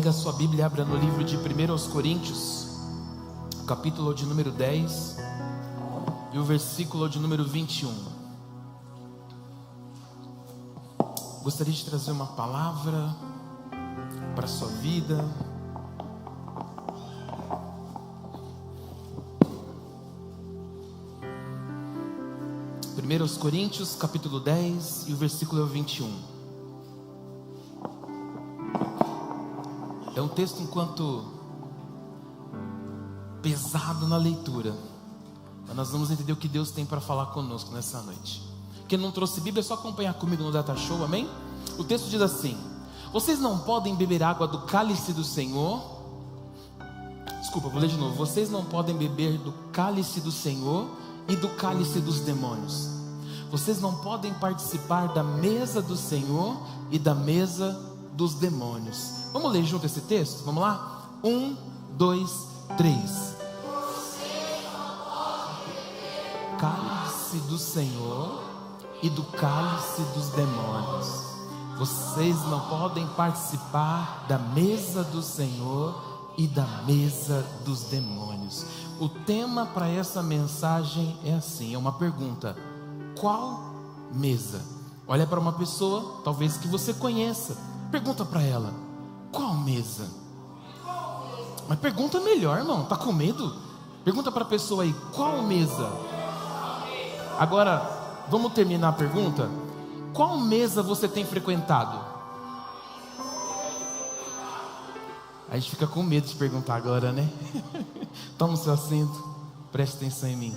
Pega a sua Bíblia e abra no livro de 1 Coríntios, capítulo de número 10 e o versículo de número 21. Gostaria de trazer uma palavra para a sua vida. Primeiros Coríntios, capítulo 10 e o versículo 21. É um texto enquanto pesado na leitura, mas nós vamos entender o que Deus tem para falar conosco nessa noite. Quem não trouxe Bíblia é só acompanhar comigo no Data Show, amém? O texto diz assim: vocês não podem beber água do cálice do Senhor. Desculpa, vou ler de novo. Vocês não podem beber do cálice do Senhor e do cálice dos demônios. Vocês não podem participar da mesa do Senhor e da mesa dos demônios. Vamos ler junto esse texto? Vamos lá? 1, 2, 3. Cálice do Senhor e do cálice dos demônios. Vocês não podem participar da mesa do Senhor e da mesa dos demônios. O tema para essa mensagem é assim, é uma pergunta: qual mesa? Olha para uma pessoa, talvez que você conheça, pergunta para ela: qual mesa? Mas pergunta melhor, irmão, tá com medo? Pergunta para a pessoa aí: qual mesa? Agora, vamos terminar a pergunta. Qual mesa você tem frequentado? A gente fica com medo de perguntar agora, né? Toma o seu assento, preste atenção em mim.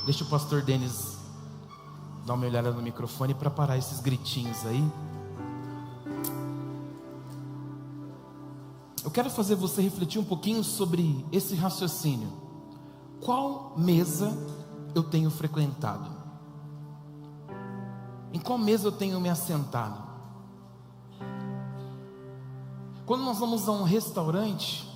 Deixa o pastor Denis dar uma olhada no microfone para parar esses gritinhos aí. Eu quero fazer você refletir um pouquinho sobre esse raciocínio. Qual mesa eu tenho frequentado? Em qual mesa eu tenho me assentado? Quando nós vamos a um restaurante,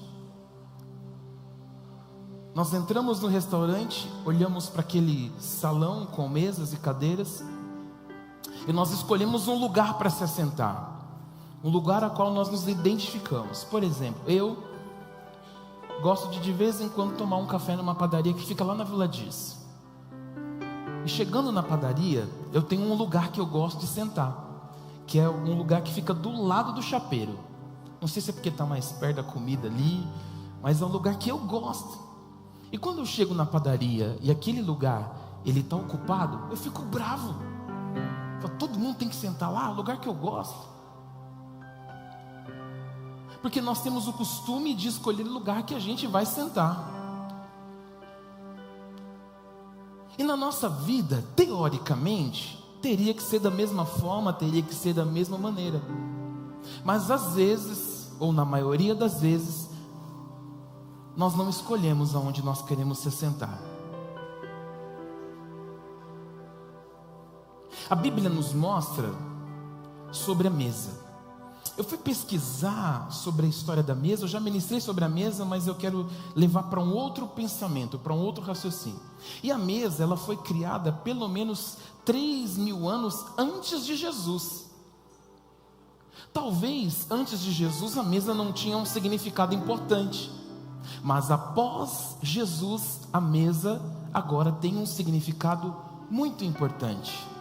nós entramos no restaurante, olhamos para aquele salão com mesas e cadeiras, e nós escolhemos um lugar para se assentar, um lugar a qual nós nos identificamos. Por exemplo, eu gosto de vez em quando tomar um café numa padaria que fica lá na Vila Dias. E chegando na padaria, eu tenho um lugar que eu gosto de sentar, que é um lugar que fica do lado do chapeiro. Não sei se é porque está mais perto da comida ali, mas é um lugar que eu gosto. E quando eu chego na padaria e aquele lugar ele está ocupado, eu fico bravo. Todo mundo tem que sentar lá, lugar que eu gosto. Porque nós temos o costume de escolher o lugar que a gente vai sentar. E na nossa vida, teoricamente, teria que ser da mesma forma, teria que ser da mesma maneira. Mas às vezes, ou na maioria das vezes, nós não escolhemos aonde nós queremos se sentar. A Bíblia nos mostra sobre a mesa. Eu fui pesquisar sobre a história da mesa, eu já ministrei sobre a mesa, mas eu quero levar para um outro pensamento, para um outro raciocínio. E a mesa, ela foi criada pelo menos 3.000 anos antes de Jesus. Talvez antes de Jesus a mesa não tinha um significado importante, mas após Jesus a mesa agora tem um significado muito importante.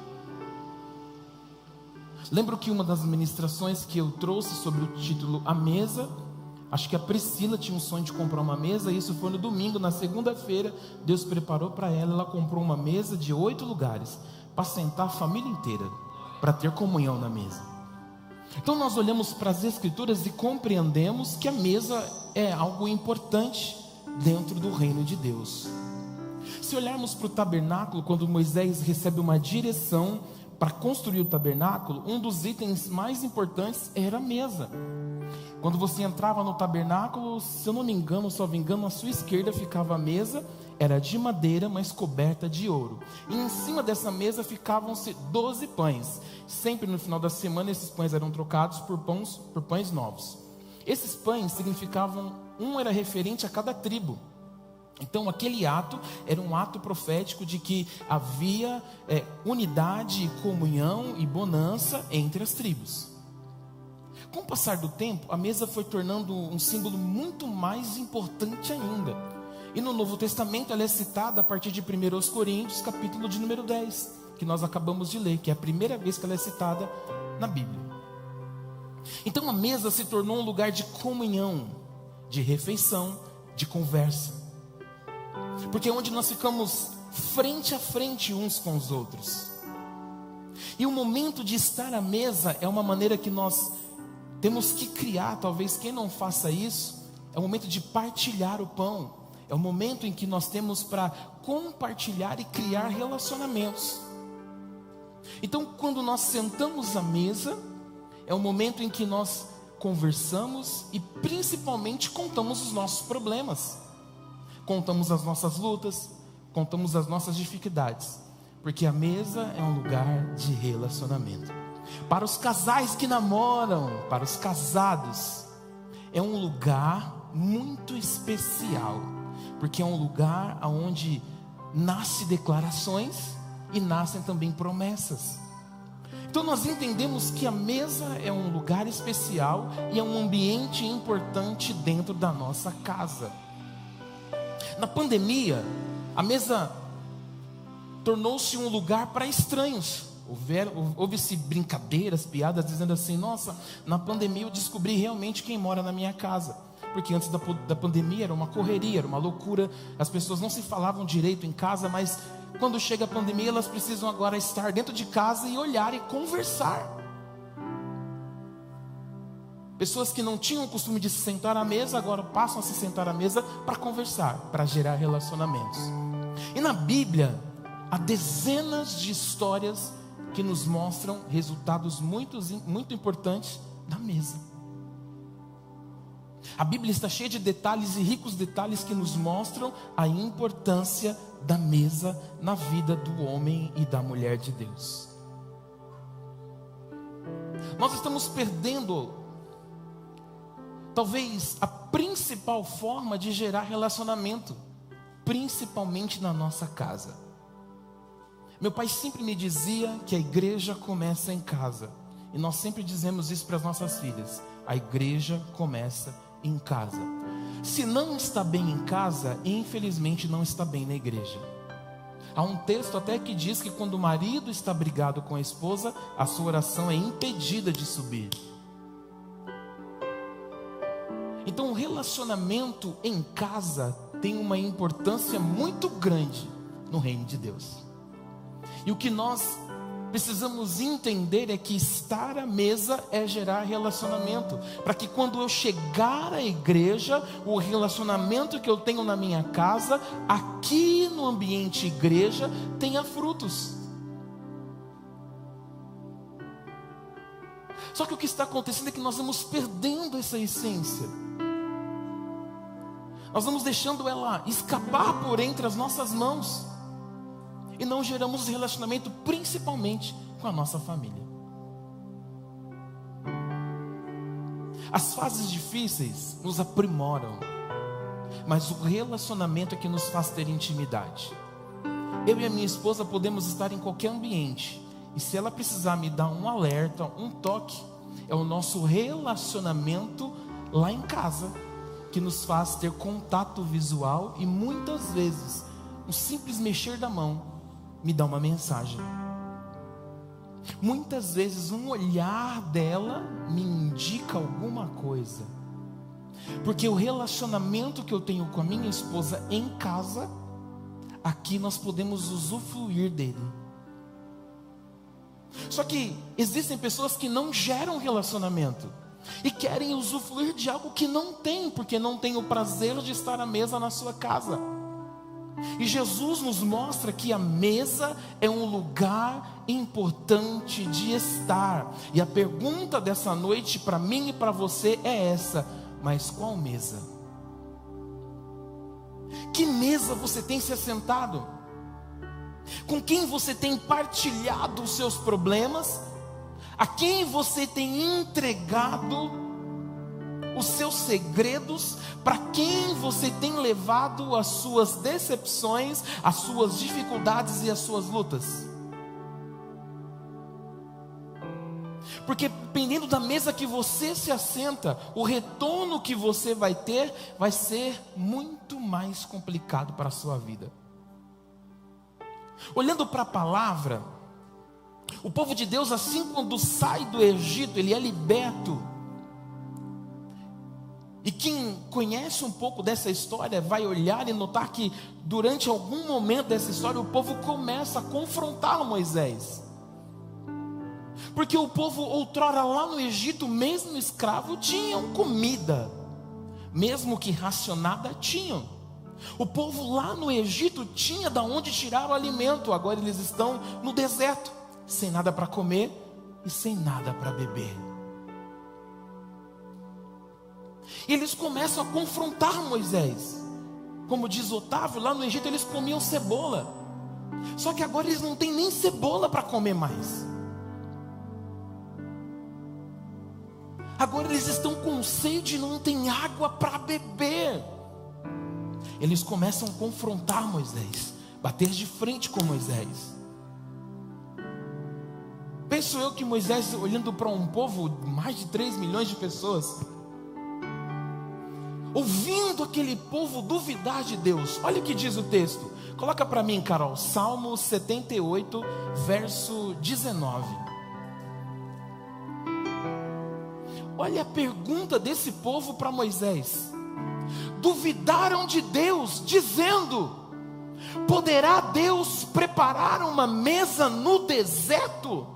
Lembro que uma das ministrações que eu trouxe sobre o título A Mesa, acho que a Priscila tinha um sonho de comprar uma mesa, e isso foi no domingo. Na segunda-feira Deus preparou para ela, ela comprou uma mesa de 8 lugares, para sentar a família inteira, para ter comunhão na mesa. Então nós olhamos para as Escrituras e compreendemos que a mesa é algo importante dentro do reino de Deus. Se olharmos para o tabernáculo, quando Moisés recebe uma direção para construir o tabernáculo, um dos itens mais importantes era a mesa. Quando você entrava no tabernáculo, se eu não me engano, salvo engano, à sua esquerda ficava a mesa, era de madeira, mas coberta de ouro. E em cima dessa mesa ficavam-se 12 pães. Sempre no final da semana esses pães eram trocados por pães novos. Esses pães significavam, um era referente a cada tribo. Então aquele ato era um ato profético de que havia unidade, comunhão e bonança entre as tribos. Com o passar do tempo, a mesa foi tornando um símbolo muito mais importante ainda. E no Novo Testamento ela é citada a partir de 1 Coríntios, capítulo de número 10, que nós acabamos de ler, que é a primeira vez que ela é citada na Bíblia. Então a mesa se tornou um lugar de comunhão, de refeição, de conversa. Porque é onde nós ficamos frente a frente uns com os outros. E o momento de estar à mesa é uma maneira que nós temos que criar. Talvez quem não faça isso, é o momento de partilhar o pão. É o momento em que nós temos para compartilhar e criar relacionamentos. Então, quando nós sentamos à mesa, é o momento em que nós conversamos e principalmente contamos os nossos problemas. Contamos as nossas lutas, contamos as nossas dificuldades. Porque a mesa é um lugar de relacionamento. Para os casais que namoram, para os casados, é um lugar muito especial. Porque é um lugar onde nascem declarações e nascem também promessas. Então nós entendemos que a mesa é um lugar especial e é um ambiente importante dentro da nossa casa. Na pandemia, a mesa tornou-se um lugar para estranhos. Houve-se brincadeiras, piadas, dizendo assim: nossa, na pandemia eu descobri realmente quem mora na minha casa. Porque antes da pandemia era uma correria, era uma loucura. As pessoas não se falavam direito em casa, mas quando chega a pandemia elas precisam agora estar dentro de casa e olhar e conversar. Pessoas que não tinham o costume de se sentar à mesa, agora passam a se sentar à mesa para conversar, para gerar relacionamentos. E na Bíblia há dezenas de histórias que nos mostram resultados muito importantes da mesa. A Bíblia está cheia de detalhes e ricos detalhes que nos mostram a importância da mesa na vida do homem e da mulher de Deus. Nós estamos perdendo, talvez, a principal forma de gerar relacionamento, principalmente na nossa casa. Meu pai sempre me dizia que a igreja começa em casa. E nós sempre dizemos isso para as nossas filhas: a igreja começa em casa. Se não está bem em casa, infelizmente não está bem na igreja. Há um texto até que diz que quando o marido está brigado com a esposa, a sua oração é impedida de subir. Então o relacionamento em casa tem uma importância muito grande no reino de Deus. E o que nós precisamos entender é que estar à mesa é gerar relacionamento, para que quando eu chegar à igreja, o relacionamento que eu tenho na minha casa, aqui no ambiente igreja, tenha frutos. Só que o que está acontecendo é que nós vamos perdendo essa essência. Nós vamos deixando ela escapar por entre as nossas mãos. E não geramos relacionamento principalmente com a nossa família. As fases difíceis nos aprimoram, mas o relacionamento é que nos faz ter intimidade. Eu e a minha esposa podemos estar em qualquer ambiente, e se ela precisar me dar um alerta, um toque, é o nosso relacionamento lá em casa que nos faz ter contato visual, e muitas vezes um simples mexer da mão me dá uma mensagem. Muitas vezes um olhar dela me indica alguma coisa. Porque o relacionamento que eu tenho com a minha esposa em casa, aqui nós podemos usufruir dele. Só que existem pessoas que não geram relacionamento e querem usufruir de algo que não tem, porque não tem o prazer de estar à mesa na sua casa. E Jesus nos mostra que a mesa é um lugar importante de estar. E a pergunta dessa noite para mim e para você é essa: mas qual mesa? Que mesa você tem se assentado? Com quem você tem partilhado os seus problemas? A quem você tem entregado os seus segredos? Para quem você tem levado as suas decepções, as suas dificuldades e as suas lutas? Porque dependendo da mesa que você se assenta, o retorno que você vai ter vai ser muito mais complicado para a sua vida. Olhando para a palavra, o povo de Deus, assim quando sai do Egito, ele é liberto. E quem conhece um pouco dessa história vai olhar e notar que durante algum momento dessa história o povo começa a confrontar Moisés. Porque o povo outrora lá no Egito, mesmo escravo, tinham comida, mesmo que racionada, tinham. O povo lá no Egito tinha de onde tirar o alimento. Agora eles estão no deserto, sem nada para comer e sem nada para beber. E eles começam a confrontar Moisés. Como diz Otávio, lá no Egito eles comiam cebola. Só que agora eles não têm nem cebola para comer mais. Agora eles estão com sede e não tem água para beber. Eles começam a confrontar Moisés, bater de frente com Moisés. Penso eu que Moisés, olhando para um povo, mais de 3 milhões de pessoas, ouvindo aquele povo duvidar de Deus. Olha o que diz o texto. Coloca para mim, Carol, Salmo 78, verso 19. Olha a pergunta desse povo para Moisés. Duvidaram de Deus, dizendo: poderá Deus preparar uma mesa no deserto?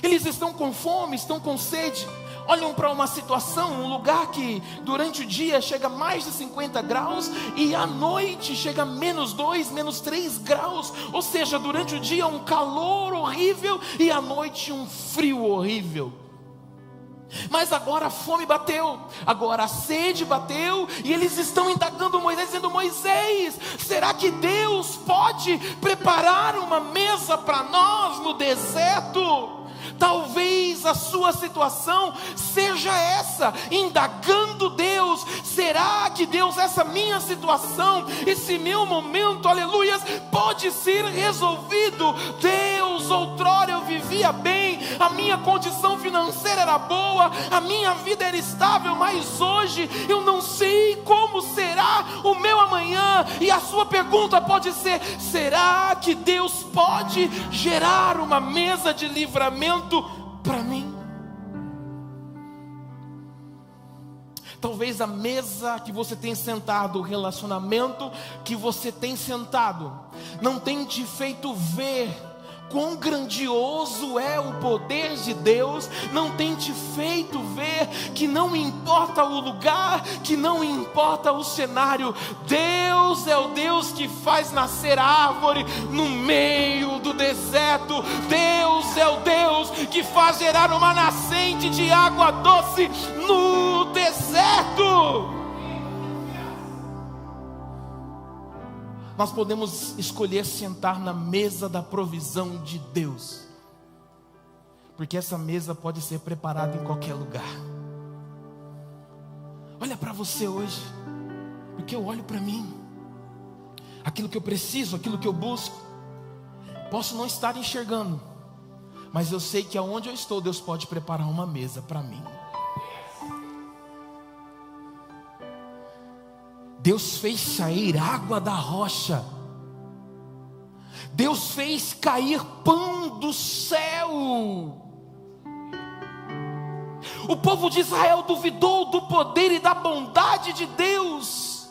Eles estão com fome, estão com sede. Olham para uma situação, um lugar que durante o dia chega a mais de 50 graus e à noite chega a -2, -3 graus. Ou seja, durante o dia um calor horrível e à noite um frio horrível. Mas agora a fome bateu, agora a sede bateu, e eles estão indagando Moisés, dizendo: Moisés, será que Deus pode preparar uma mesa para nós no deserto? Talvez a sua situação seja essa, indagando Deus: será que Deus, essa minha situação, esse meu momento, aleluias, pode ser resolvido? Deus, outrora eu vivia bem, a minha condição financeira era boa, a minha vida era estável, mas hoje eu não sei como será o meu amanhã. E a sua pergunta pode ser: será que Deus pode gerar uma mesa de livramento para mim? Talvez a mesa que você tem sentado, o relacionamento que você tem sentado, não tem te feito ver quão grandioso é o poder de Deus, não tem te feito ver que não importa o lugar, que não importa o cenário, Deus é o Deus que faz nascer árvore no meio do deserto. Deus é o Deus que faz gerar uma nascente de água doce no deserto. Nós podemos escolher sentar na mesa da provisão de Deus, porque essa mesa pode ser preparada em qualquer lugar. Olha para você hoje, porque eu olho para mim, aquilo que eu preciso, aquilo que eu busco, posso não estar enxergando, mas eu sei que aonde eu estou, Deus pode preparar uma mesa para mim. Deus fez sair água da rocha. Deus fez cair pão do céu. O povo de Israel duvidou do poder e da bondade de Deus,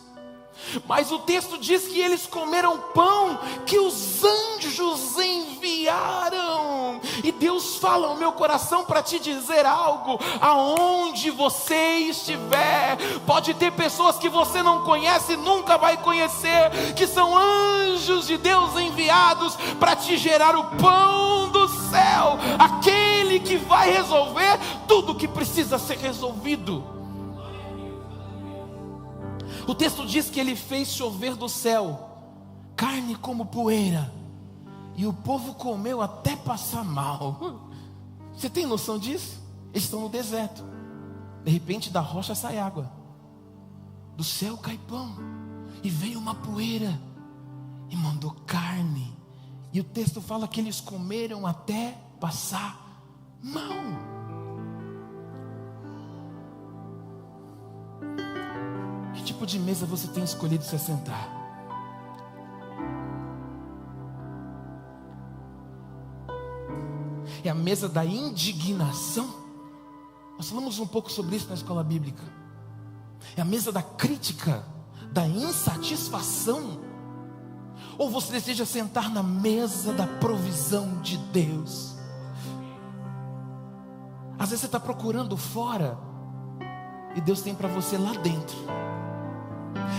mas o texto diz que eles comeram pão que os anjos enviaram. E Deus fala ao meu coração para te dizer algo: aonde você estiver, pode ter pessoas que você não conhece e nunca vai conhecer, que são anjos de Deus enviados para te gerar o pão do céu, aquele que vai resolver tudo que precisa ser resolvido. O texto diz que ele fez chover do céu carne como poeira, e o povo comeu até passar mal. Você tem noção disso? Eles estão no deserto, de repente da rocha sai água, do céu cai pão, e veio uma poeira e mandou carne, e o texto fala que eles comeram até passar Não. Que tipo de mesa você tem escolhido se assentar? É a mesa da indignação? Nós falamos um pouco sobre isso na escola bíblica. É a mesa da crítica, da insatisfação? Ou você deseja sentar na mesa da provisão de Deus? Às vezes você está procurando fora e Deus tem para você lá dentro.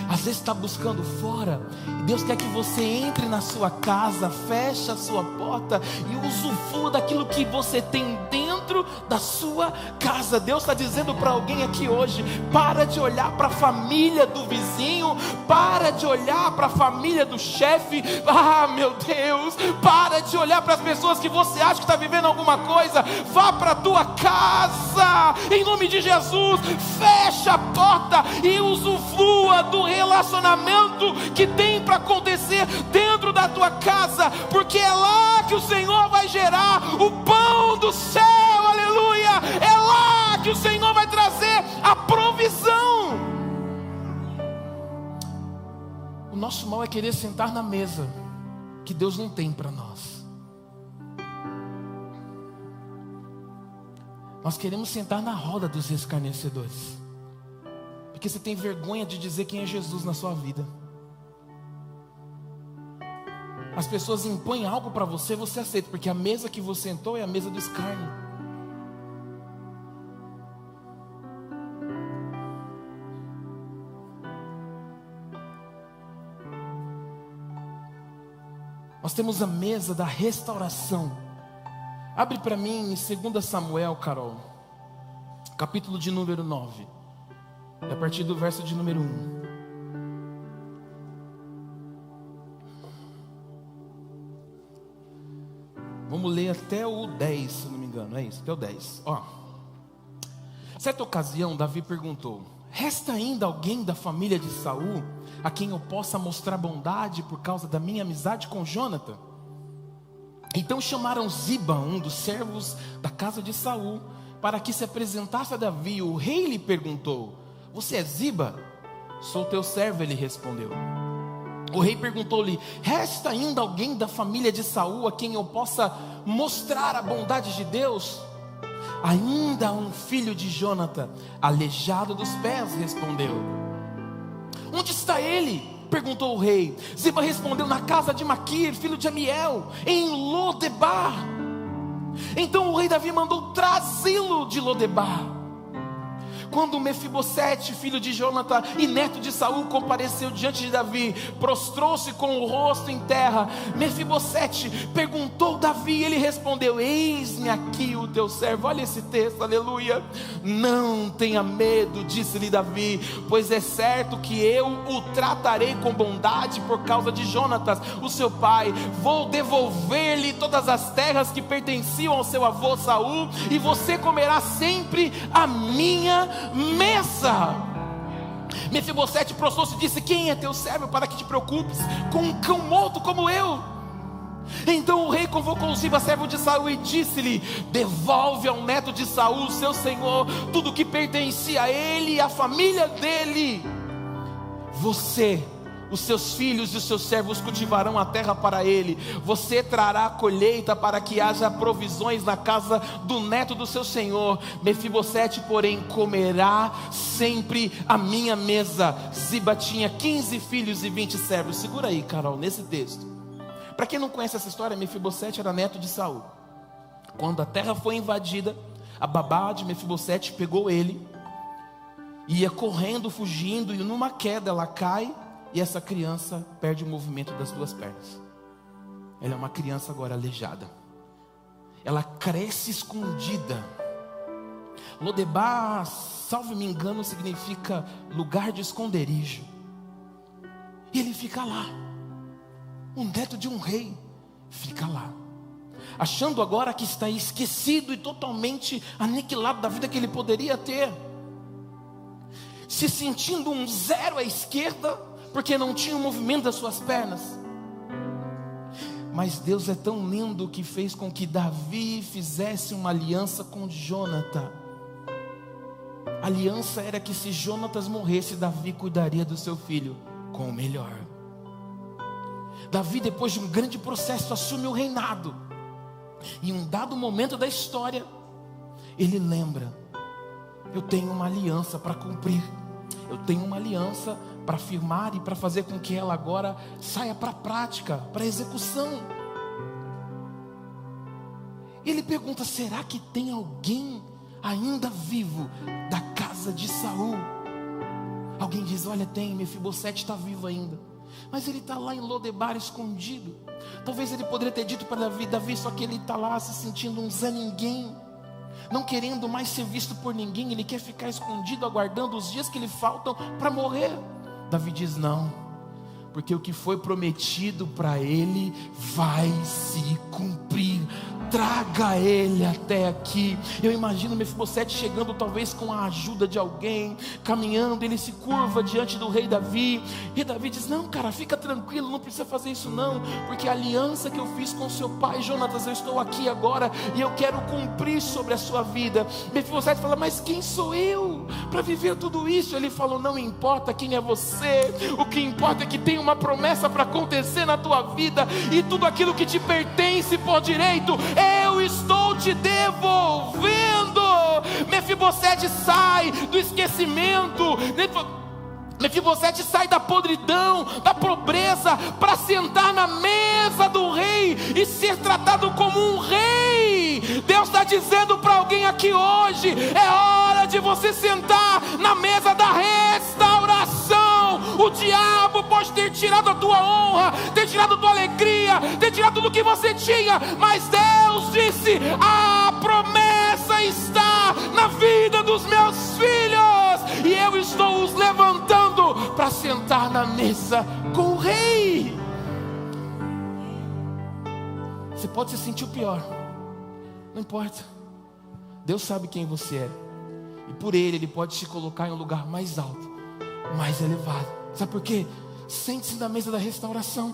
Às vezes está buscando fora e Deus quer que você entre na sua casa, feche a sua porta e usufrua daquilo que você tem dentro da sua casa. Deus está dizendo para alguém aqui hoje: para de olhar para a família do vizinho, para de olhar para a família do chefe. Ah, meu Deus, para de olhar para as pessoas que você acha que está vivendo alguma coisa. Vá para a tua casa, em nome de Jesus. Fecha a porta e usufrua do relacionamento que tem para acontecer dentro da tua casa, porque é lá que o Senhor vai gerar o pão do céu, aleluia. É lá que o Senhor vai trazer a provisão. O nosso mal é querer sentar na mesa que Deus não tem para nós. Nós queremos sentar na roda dos escarnecedores, porque você tem vergonha de dizer quem é Jesus na sua vida. As pessoas impõem algo para você, você aceita, porque a mesa que você sentou é a mesa do escárnio. Nós temos a mesa da restauração. Abre para mim em 2 Samuel, Carol, capítulo de número 9. A partir do verso de número 1. Vamos ler até o 10, se não me engano. É isso, até o 10. Ó. Certa ocasião, Davi perguntou: resta ainda alguém da família de Saul a quem eu possa mostrar bondade por causa da minha amizade com Jonatã? Então chamaram Ziba, um dos servos da casa de Saul, para que se apresentasse a Davi. O rei lhe perguntou: você é Ziba? Sou teu servo, ele respondeu. O rei perguntou-lhe: resta ainda alguém da família de Saul a quem eu possa mostrar a bondade de Deus? Ainda um filho de Jonatã, aleijado dos pés, respondeu. Onde está ele? Perguntou o rei. Ziba respondeu: na casa de Maquir, filho de Amiel, em Lodebar. Então o rei Davi mandou trazê-lo de Lodebar. Quando Mefibosete, filho de Jonatã e neto de Saul, compareceu diante de Davi, prostrou-se com o rosto em terra. Mefibosete perguntou Davi, e ele respondeu: eis-me aqui o teu servo. Olha esse texto, aleluia. Não tenha medo, disse-lhe Davi, pois é certo que eu o tratarei com bondade por causa de Jonatas, o seu pai. Vou devolver-lhe todas as terras que pertenciam ao seu avô Saul, e você comerá sempre a minha mesa. Mefibosete prostrou-se e disse: quem é teu servo para que te preocupes com um cão morto como eu? Então o rei convocou Ziba, servo de Saul, e disse-lhe: devolve ao neto de Saul, seu senhor, tudo que pertencia a ele e à família dele. Você, os seus filhos e os seus servos cultivarão a terra para ele. Você trará a colheita para que haja provisões na casa do neto do seu senhor. Mefibosete, porém, comerá sempre a minha mesa. Ziba tinha 15 filhos e 20 servos. Segura aí, Carol, nesse texto. Para quem não conhece essa história, Mefibosete era neto de Saul. Quando a terra foi invadida, a babá de Mefibosete pegou ele, ia correndo, fugindo, e numa queda ela cai, e essa criança perde o movimento das duas pernas. Ela é uma criança agora aleijada. Ela cresce escondida. Lodebar, salvo me engano, significa lugar de esconderijo. E ele fica lá. O neto de um rei fica lá, achando agora que está esquecido e totalmente aniquilado da vida que ele poderia ter, se sentindo um zero à esquerda, porque não tinha o movimento das suas pernas. Mas Deus é tão lindo que fez com que Davi fizesse uma aliança com Jonatã. A aliança era que se Jonatas morresse, Davi cuidaria do seu filho com o melhor. Davi, depois de um grande processo, assume o reinado. E em um dado momento da história, ele lembra: eu tenho uma aliança para cumprir. Eu tenho uma aliança para firmar e para fazer com que ela agora saia para a prática, para a execução. Ele pergunta: será que tem alguém ainda vivo da casa de Saul? Alguém diz: olha, tem, Mefibosete está vivo ainda, mas ele está lá em Lodebar escondido. Talvez ele poderia ter dito para Davi, só que ele está lá se sentindo um Zé Ninguém, não querendo mais ser visto por ninguém. Ele quer ficar escondido, aguardando os dias que lhe faltam para morrer. Davi diz: não, porque o que foi prometido para ele vai se cumprir. Traga ele até aqui. Eu imagino Mefibosete chegando, talvez com a ajuda de alguém, caminhando. Ele se curva diante do rei Davi, e Davi diz: não, cara, fica tranquilo, não precisa fazer isso não, porque a aliança que eu fiz com seu pai Jonatas, eu estou aqui agora e eu quero cumprir sobre a sua vida. Mefibosete fala: mas quem sou eu para viver tudo isso? Ele falou: não importa quem é você, o que importa é que tem uma promessa para acontecer na tua vida, e tudo aquilo que te pertence por direito eu estou te devolvendo. Mefibosete sai do esquecimento, Mefibosete sai da podridão, da pobreza, para sentar na mesa do rei e ser tratado como um rei. Deus está dizendo para alguém aqui hoje: é hora de você sentar na mesa da restauração. O diabo pode ter tirado a tua honra, ter tirado a tua alegria, ter tirado tudo que você tinha, mas Deus disse: a promessa está na vida dos meus filhos, e eu estou os levantando para sentar na mesa com o rei. Você pode se sentir o pior, não importa. Deus sabe quem você é, e por Ele pode te colocar em um lugar mais alto, mais elevado. Sabe por quê? Sente-se na mesa da restauração.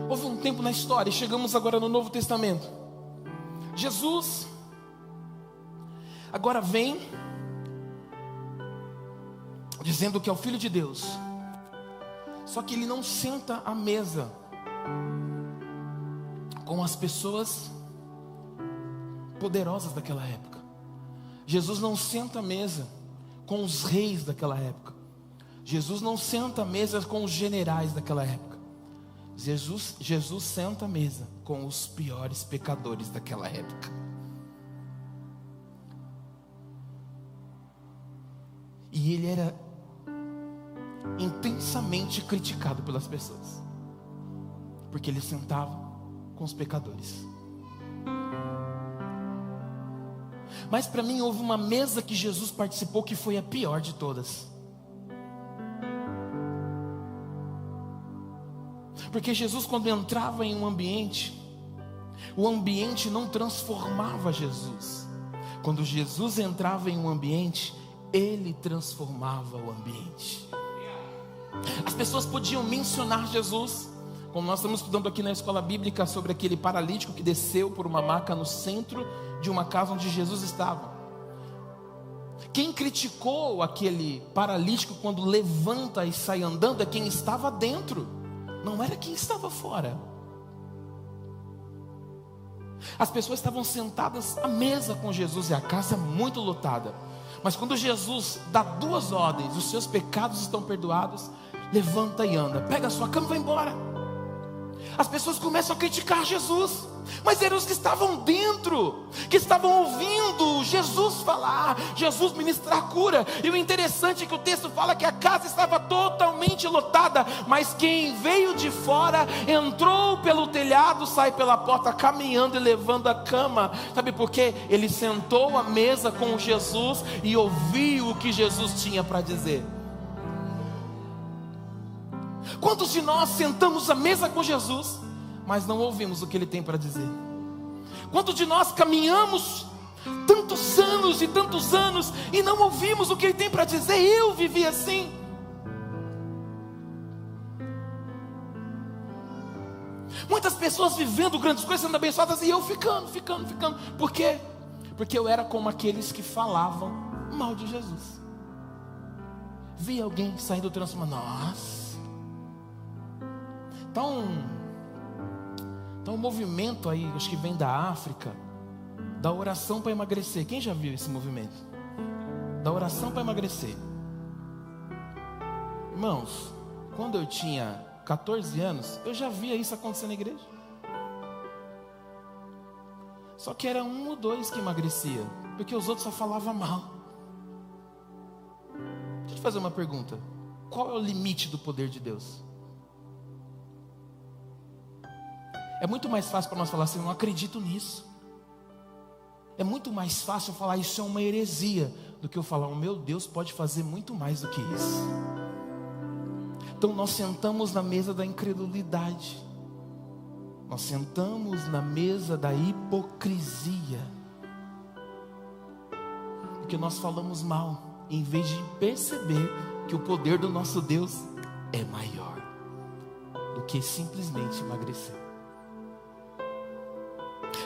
Houve um tempo na história, e chegamos agora no Novo Testamento. Jesus agora vem dizendo que é o Filho de Deus, só que Ele não senta à mesa com as pessoas poderosas daquela época. Jesus não senta à mesa com os reis daquela época. Jesus não senta à mesa com os generais daquela época. Jesus senta à mesa com os piores pecadores daquela época. E Ele era intensamente criticado pelas pessoas, porque Ele sentava com os pecadores. Mas para mim houve uma mesa que Jesus participou que foi a pior de todas. Porque Jesus, quando entrava em um ambiente, o ambiente não transformava Jesus. Quando Jesus entrava em um ambiente, Ele transformava o ambiente. As pessoas podiam mencionar Jesus, como nós estamos estudando aqui na escola bíblica sobre aquele paralítico que desceu por uma maca no centro de uma casa onde Jesus estava. Quem criticou aquele paralítico quando levanta e sai andando é quem estava dentro, não era quem estava fora. As pessoas estavam sentadas à mesa com Jesus e a casa muito lotada. Mas quando Jesus dá duas ordens: os seus pecados estão perdoados, levanta e anda, pega a sua cama e vai embora. As pessoas começam a criticar Jesus, mas eram os que estavam dentro, que estavam ouvindo Jesus falar, Jesus ministrar cura. E o interessante é que o texto fala que a casa estava totalmente lotada, mas quem veio de fora entrou pelo telhado, sai pela porta caminhando e levando a cama. Sabe por quê? Ele sentou à mesa com Jesus e ouviu o que Jesus tinha para dizer. Quantos de nós sentamos à mesa com Jesus, mas não ouvimos o que Ele tem para dizer? Quantos de nós caminhamos tantos anos e não ouvimos o que Ele tem para dizer? Eu vivi assim. Muitas pessoas vivendo grandes coisas, sendo abençoadas, e eu ficando. Por quê? Porque eu era como aqueles que falavam mal de Jesus. Vi alguém saindo transformado. Nossa. Então um movimento aí, acho que vem da África, da oração para emagrecer. Quem já viu esse movimento? Da oração para emagrecer. Irmãos, quando eu tinha 14 anos, eu já via isso acontecer na igreja. Só que era 1 ou 2 que emagrecia, porque os outros só falavam mal. Deixa eu te fazer uma pergunta. Qual é o limite do poder de Deus? É muito mais fácil para nós falar assim, eu não acredito nisso. É muito mais fácil eu falar, isso é uma heresia, do que eu falar, o meu Deus pode fazer muito mais do que isso. Então nós sentamos na mesa da incredulidade. Nós sentamos na mesa da hipocrisia. Porque nós falamos mal, em vez de perceber que o poder do nosso Deus é maior do que simplesmente emagrecer.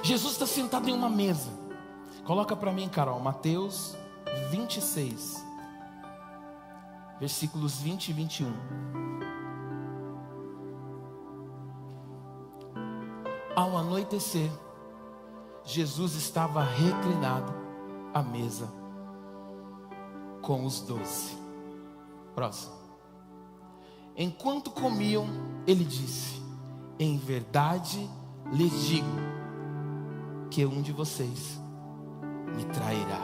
Jesus está sentado em uma mesa. Coloca para mim, Carol, Mateus 26, versículos 20 e 21. Ao anoitecer, Jesus estava reclinado à mesa com os 12. Próximo. Enquanto comiam, ele disse: em verdade lhes digo que um de vocês me trairá.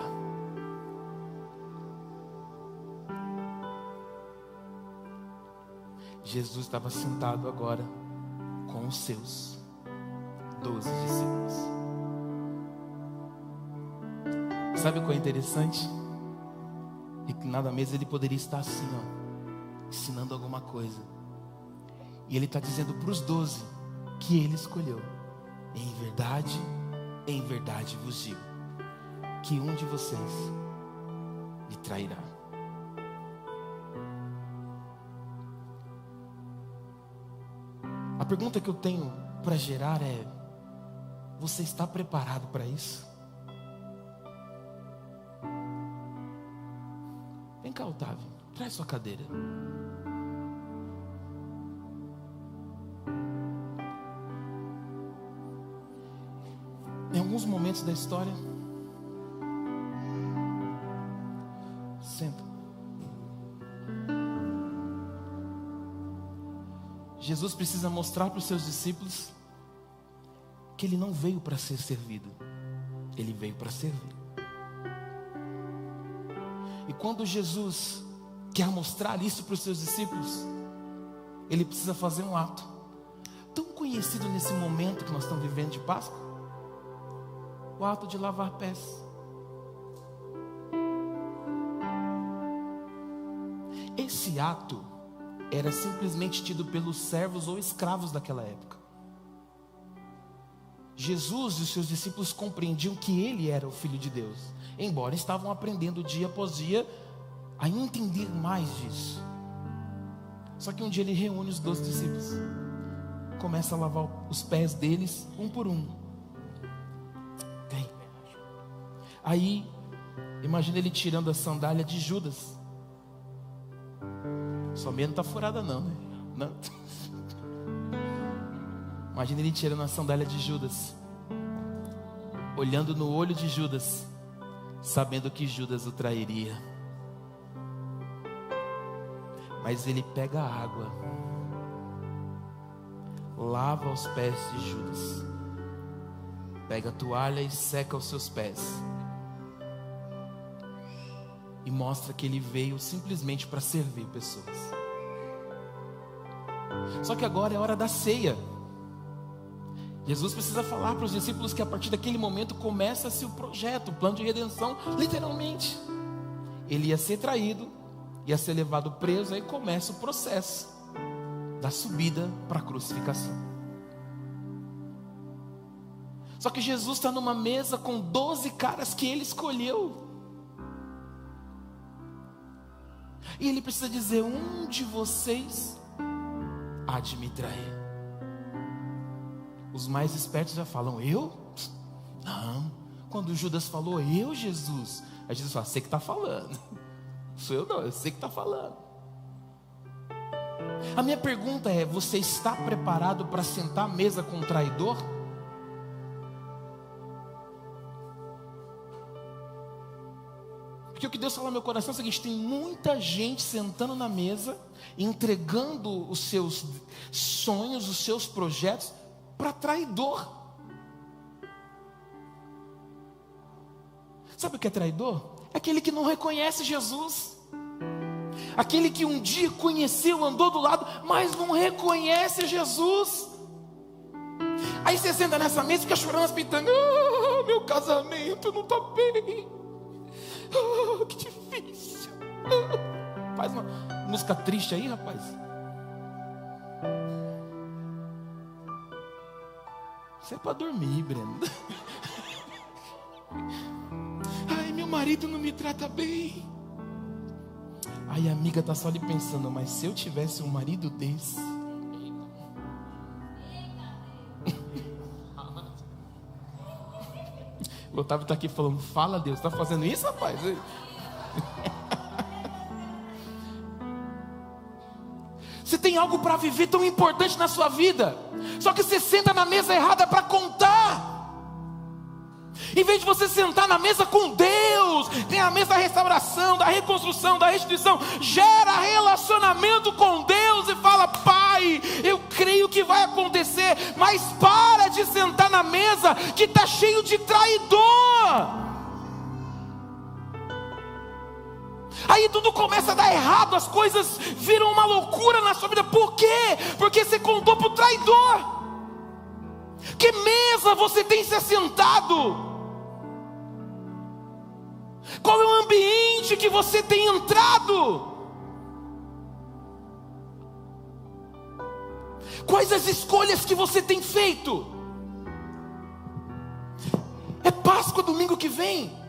Jesus estava sentado agora com os seus 12 discípulos. Sabe o que é interessante? É que na mesa ele poderia estar assim, ó, ensinando alguma coisa. E ele está dizendo para os 12 que ele escolheu: em verdade vos digo, que um de vocês me trairá. A pergunta que eu tenho para gerar é: você está preparado para isso? Vem cá, Otávio, traz sua cadeira. Em alguns momentos da história, senta. Jesus precisa mostrar para os seus discípulos que ele não veio para ser servido, ele veio para servir. E quando Jesus quer mostrar isso para os seus discípulos, ele precisa fazer um ato tão conhecido nesse momento que nós estamos vivendo de Páscoa: o ato de lavar pés. Esse ato era simplesmente tido pelos servos ou escravos daquela época. Jesus e os seus discípulos compreendiam que ele era o Filho de Deus, embora estavam aprendendo dia após dia a entender mais disso. Só que um dia ele reúne os 12 discípulos, começa a lavar os pés deles um por um. Aí, imagina ele tirando a sandália de Judas. Sua meia não está furada não, né? Não. Imagina ele tirando a sandália de Judas, olhando no olho de Judas, sabendo que Judas o trairia. Mas ele pega a água, lava os pés de Judas, pega a toalha e seca os seus pés, e mostra que ele veio simplesmente para servir pessoas. Só que agora é hora da ceia. Jesus precisa falar para os discípulos que a partir daquele momento começa-se o projeto, o plano de redenção, literalmente. Ele ia ser traído, ia ser levado preso, aí começa o processo da subida para a crucificação. Só que Jesus está numa mesa com 12 caras que ele escolheu. E ele precisa dizer: um de vocês há de me trair. Os mais espertos já falam: eu? Não. Quando Judas falou: eu, Jesus? Aí Jesus fala: você que está falando. Sou eu não, eu sei que está falando. A minha pergunta é: você está preparado para sentar à mesa com um traidor? Porque o que Deus fala no meu coração é o seguinte: tem muita gente sentando na mesa, entregando os seus sonhos, os seus projetos para traidor. Sabe o que é traidor? É aquele que não reconhece Jesus, aquele que um dia conheceu, andou do lado, mas não reconhece Jesus. Aí você senta nessa mesa e fica chorando, pitando: meu casamento não está bem, que difícil. Faz uma música triste aí, rapaz. Isso é para dormir, Breno. Ai, meu marido não me trata bem. Aí a amiga está só ali pensando: mas se eu tivesse um marido desse. O Otávio está aqui falando: fala, Deus, está fazendo isso, rapaz? Você tem algo para viver tão importante na sua vida, só que você senta na mesa errada para contar. Em vez de você sentar na mesa com Deus, tem a mesa da restauração, da reconstrução, da restituição, gera relacionamento com Deus e fala: Pai, eu creio que vai acontecer, mas para de sentar na mesa que está cheio de traidor. Aí tudo começa a dar errado, as coisas viram uma loucura na sua vida. Por quê? Porque você contou para o traidor. Que mesa você tem se assentado? Qual é o ambiente que você tem entrado? Quais as escolhas que você tem feito? É Páscoa domingo que vem.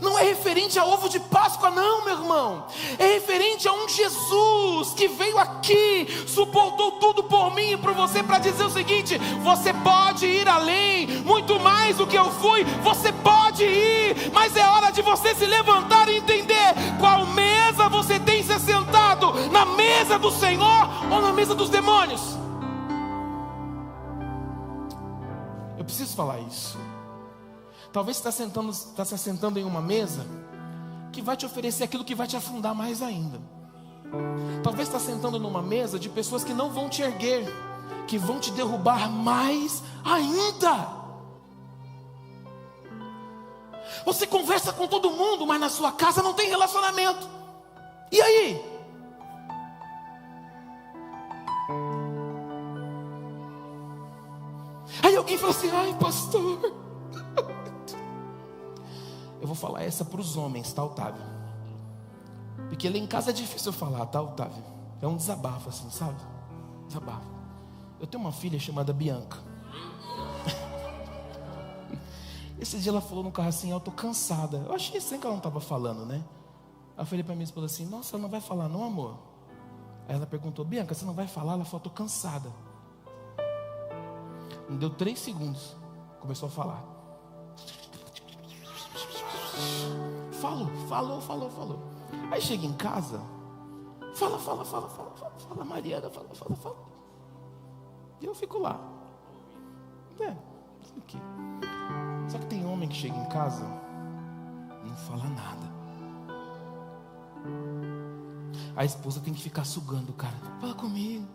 Não é referente a ovo de Páscoa não, meu irmão. É referente a um Jesus que veio aqui, suportou tudo por mim e por você, para dizer o seguinte: você pode ir além, muito mais do que eu fui. Você pode ir, mas é hora de você se levantar e entender qual mesa você tem se sentado: na mesa do Senhor ou na mesa dos demônios? Eu preciso falar isso. Talvez você está se assentando em uma mesa que vai te oferecer aquilo que vai te afundar mais ainda. Talvez está sentando numa mesa de pessoas que não vão te erguer, que vão te derrubar mais ainda. Você conversa com todo mundo, mas na sua casa não tem relacionamento. E aí? Aí alguém fala assim: ai, pastor, eu vou falar essa para os homens, tá, Otávio? Porque lá em casa é difícil eu falar, tá, Otávio? É um desabafo assim, sabe? Desabafo. Eu tenho uma filha chamada Bianca. Esse dia ela falou no carro assim: eu tô cansada. Eu achei estranho que ela não estava falando, né? Aí eu falei para minha esposa assim: nossa, ela não vai falar não, amor? Aí ela perguntou: Bianca, você não vai falar? Ela falou: tô cansada. Não deu 3 segundos, começou a falar. Falou. Aí chega em casa, fala, Mariana, fala. E eu fico lá. Isso aqui. Só que tem homem que chega em casa, não fala nada. A esposa tem que ficar sugando o cara: fala comigo.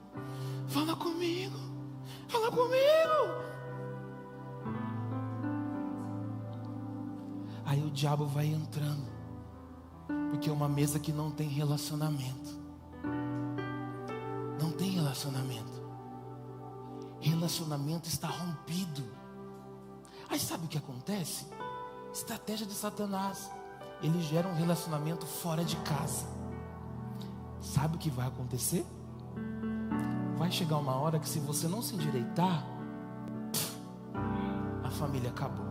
Aí o diabo vai entrando, porque é uma mesa que não tem relacionamento. Não tem relacionamento. Relacionamento está rompido. Aí sabe o que acontece? Estratégia de Satanás. Ele gera um relacionamento fora de casa. Sabe o que vai acontecer? Vai chegar uma hora que, se você não se endireitar, a família acabou.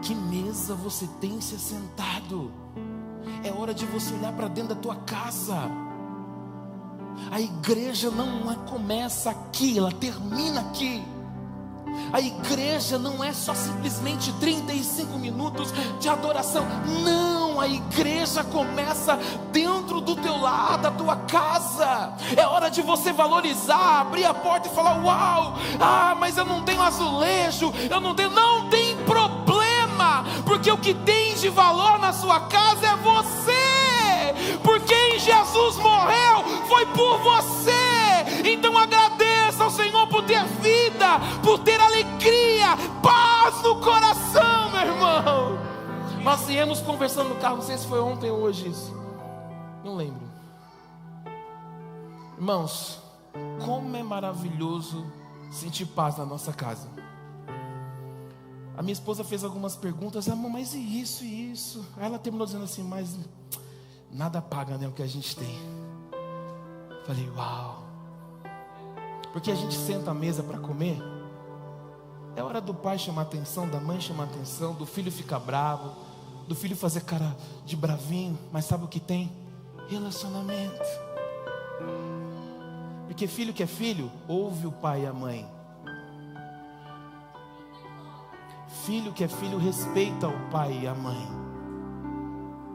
Que mesa você tem se assentado? É hora de você olhar para dentro da tua casa. A igreja não começa aqui, ela termina aqui. A igreja não é só simplesmente 35 minutos de adoração. Não, a igreja começa dentro do teu lar, da tua casa. É hora de você valorizar, abrir a porta e falar: uau, mas eu não tenho azulejo, não tem problema, porque o que tem de valor na sua casa é você, porque em Jesus morreu, foi por você. Então agradeça ao Senhor por ter vida, por ter alegria, paz no coração, meu irmão. Nós viemos conversando no carro, não sei se foi ontem ou hoje isso, não lembro. Irmãos, como é maravilhoso sentir paz na nossa casa. A minha esposa fez algumas perguntas: amor, mas e isso e isso? Aí ela terminou dizendo assim: mas nada paga, né, o que a gente tem. Falei: uau. Porque a gente senta à mesa para comer, é hora do pai chamar atenção, da mãe chamar atenção, do filho ficar bravo, do filho fazer cara de bravinho, mas sabe o que tem? Relacionamento. Porque filho que é filho, ouve o pai e a mãe. Filho que é filho, respeita o pai e a mãe.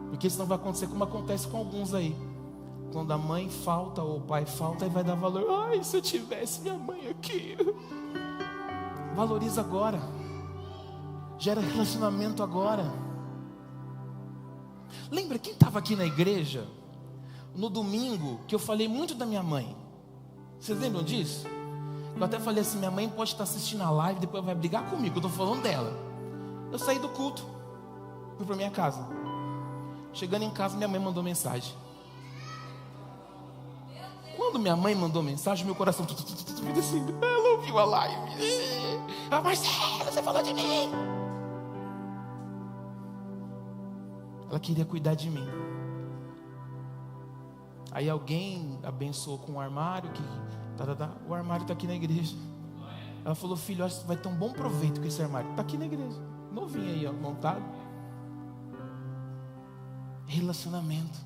Porque senão vai acontecer como acontece com alguns aí. Quando a mãe falta ou o pai falta, aí vai dar valor: ai, se eu tivesse minha mãe aqui. Valoriza agora. Gera relacionamento agora. Lembra quem estava aqui na igreja no domingo que eu falei muito da minha mãe? Vocês lembram disso? Eu até falei assim: minha mãe pode estar assistindo a live, depois vai brigar comigo, eu estou falando dela. Eu saí do culto, fui para minha casa. Chegando em casa, minha mãe mandou mensagem. Quando minha mãe mandou mensagem, meu coração fez assim: ela ouviu a live. Marcelo, você falou de mim. Ela queria cuidar de mim. Aí alguém abençoou com um armário o armário está aqui na igreja. Ela falou: filho, acho que vai ter um bom proveito com esse armário. Está aqui na igreja, novinho aí, ó, montado. Relacionamento.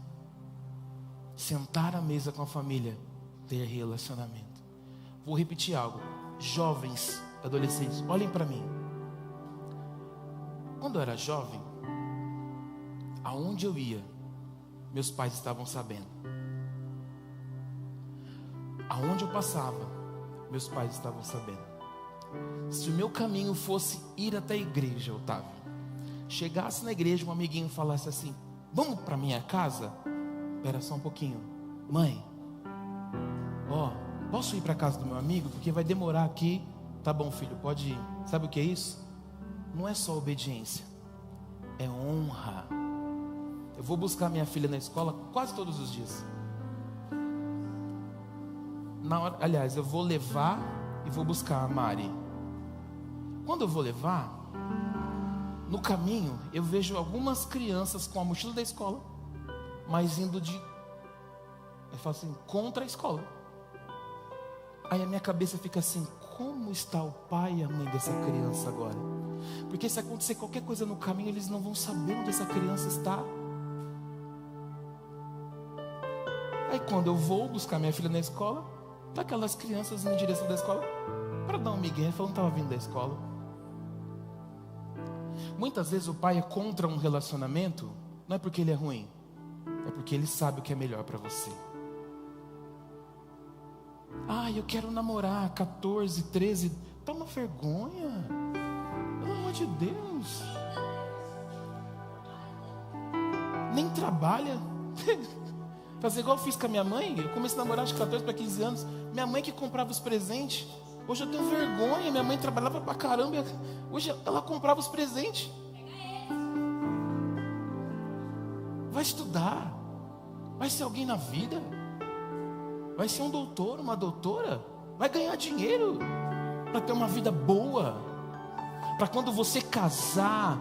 Sentar à mesa com a família, ter relacionamento. Vou repetir algo: jovens, adolescentes, olhem para mim. Quando eu era jovem, aonde eu ia, meus pais estavam sabendo. Aonde eu passava, meus pais estavam sabendo. Se o meu caminho fosse ir até a igreja, Otávio, chegasse na igreja, um amiguinho falasse assim: vamos para minha casa? Espera só um pouquinho. Mãe, posso ir para a casa do meu amigo? Porque vai demorar aqui. Tá bom, filho, pode ir. Sabe o que é isso? Não é só obediência, é honra. Eu vou buscar minha filha na escola quase todos os dias. Aliás, eu vou levar e vou buscar a Mari. Quando eu vou levar, no caminho eu vejo algumas crianças com a mochila da escola, mas indo eu falo assim, contra a escola. Aí a minha cabeça fica assim: como está o pai e a mãe dessa criança agora? Porque se acontecer qualquer coisa no caminho, eles não vão saber onde essa criança está. Aí quando eu vou buscar minha filha na escola, tá aquelas crianças em direção da escola para dar um migué, falando que estava vindo da escola. Muitas vezes o pai é contra um relacionamento, não é porque ele é ruim, é porque ele sabe o que é melhor para você. Eu quero namorar 14, 13. Toma vergonha, pelo amor de Deus. Nem trabalha. Fazer igual eu fiz com a minha mãe. Eu comecei a namorar de 14 para 15 anos. Minha mãe que comprava os presentes. Hoje eu tenho vergonha. Minha mãe trabalhava pra caramba. Hoje ela comprava os presentes. Vai estudar. Vai ser alguém na vida. Vai ser um doutor, uma doutora. Vai ganhar dinheiro para ter uma vida boa. Para quando você casar,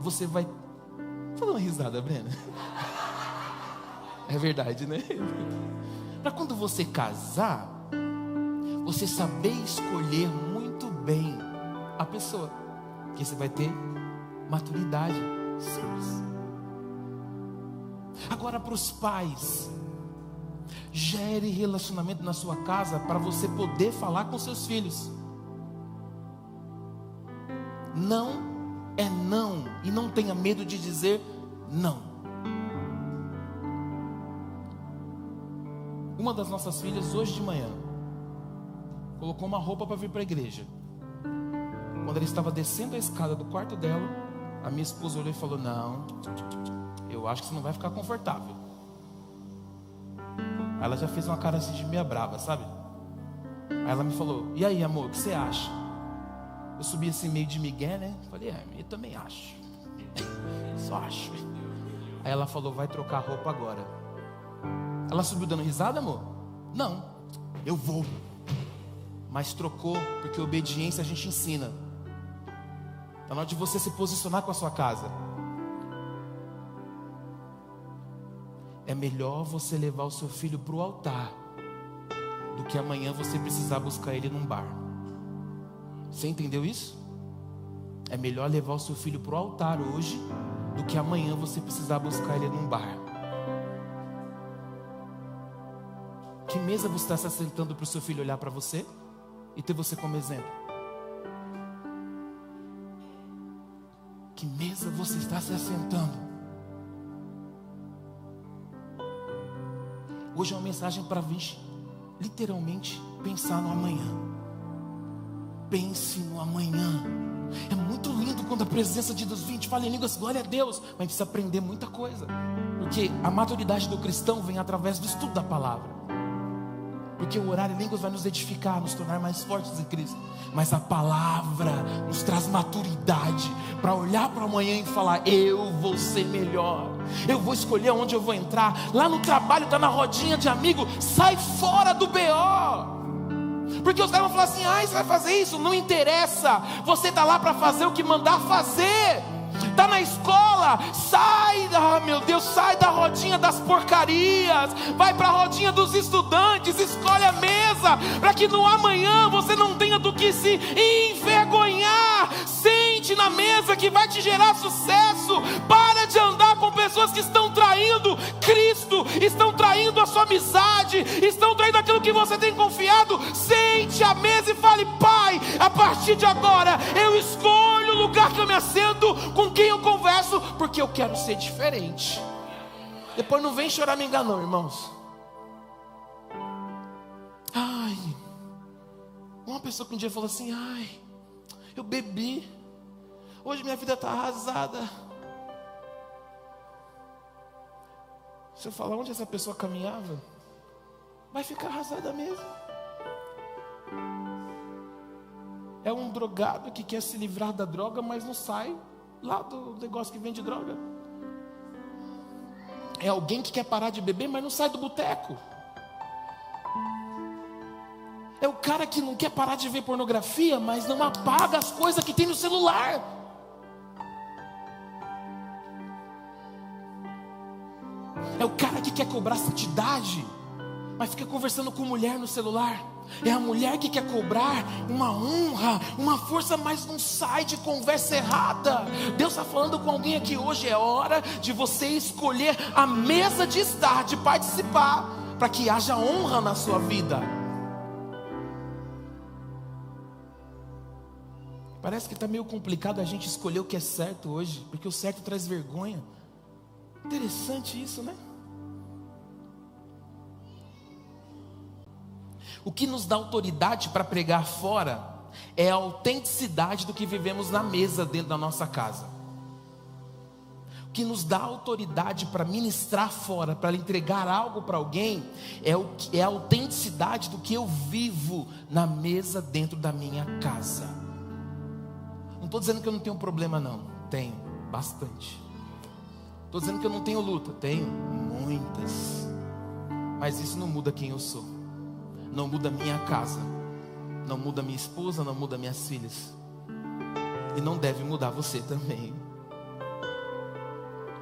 você vai... Tá dando risada, Brena? É verdade, né? Para quando você casar, você saber escolher muito bem a pessoa, que você vai ter maturidade. Simples. Agora, para os pais, gere relacionamento na sua casa para você poder falar com seus filhos. Não é não, e não tenha medo de dizer não. Uma das nossas filhas, hoje de manhã, colocou uma roupa para vir para a igreja. Quando ela estava descendo a escada do quarto dela, a minha esposa olhou e falou: não, eu acho que você não vai ficar confortável. Aí ela já fez uma cara assim de meia brava, sabe? Aí ela me falou: e aí, amor, o que você acha? Eu subi assim meio de migué, né? Falei: eu também acho. Só acho. Aí ela falou: vai trocar a roupa agora. Ela subiu dando risada, amor? Não, eu vou. Mas trocou, porque obediência a gente ensina. Está na hora de você se posicionar com a sua casa. É melhor você levar o seu filho para o altar do que amanhã você precisar buscar ele num bar. Você entendeu isso? É melhor levar o seu filho para o altar hoje do que amanhã você precisar buscar ele num bar. Que mesa você está se assentando para o seu filho olhar para você e ter você como exemplo? Que mesa você está se assentando? Hoje é uma mensagem para vir, literalmente, pensar no amanhã. Pense no amanhã. É muito lindo quando a presença de Deus vem, te fala em línguas, glória a Deus. Mas precisa aprender muita coisa, porque a maturidade do cristão vem através do estudo da palavra. Porque o orar em línguas vai nos edificar, nos tornar mais fortes em Cristo. Mas a palavra nos traz maturidade para olhar para amanhã e falar: eu vou ser melhor. Eu vou escolher onde eu vou entrar. Lá no trabalho, está na rodinha de amigo, sai fora do BO. Porque os caras vão falar assim: você vai fazer isso? Não interessa. Você está lá para fazer o que mandar fazer. Está na escola, sai, meu Deus, sai da rodinha das porcarias, vai para a rodinha dos estudantes, escolhe a mesa, para que no amanhã você não tenha do que se envergonhar. Sente na mesa que vai te gerar sucesso. Para de andar com pessoas que estão traindo Cristo, estão traindo a sua amizade, estão traindo aquilo que você tem confiado. Sente à mesa e fale: Pai, a partir de agora eu escolho o lugar que eu me assento, com quem eu converso, porque eu quero ser diferente. Depois não vem chorar me enganar, irmãos. Uma pessoa que um dia falou assim: eu bebi, hoje minha vida está arrasada. Se eu falar onde essa pessoa caminhava, vai ficar arrasada mesmo. É um drogado que quer se livrar da droga, mas não sai lá do negócio que vende droga. É alguém que quer parar de beber, mas não sai do boteco. É o cara que não quer parar de ver pornografia, mas não apaga as coisas que tem no celular. É o cara que quer cobrar santidade, mas fica conversando com mulher no celular. É a mulher que quer cobrar uma honra, uma força, mas não sai de conversa errada. Deus está falando com alguém aqui hoje. É hora de você escolher a mesa de estar, de participar, para que haja honra na sua vida. Parece que está meio complicado a gente escolher o que é certo hoje, porque o certo traz vergonha. Interessante isso, né? O que nos dá autoridade para pregar fora é a autenticidade do que vivemos na mesa dentro da nossa casa. O que nos dá autoridade para ministrar fora, para entregar algo para alguém, é a autenticidade do que eu vivo na mesa dentro da minha casa. Não estou dizendo que eu não tenho problema, não. Tenho, bastante. Estou dizendo que eu não tenho luta. Tenho, muitas. Mas isso não muda quem eu sou. Não muda a minha casa, não muda minha esposa, não muda minhas filhas. E não deve mudar você também.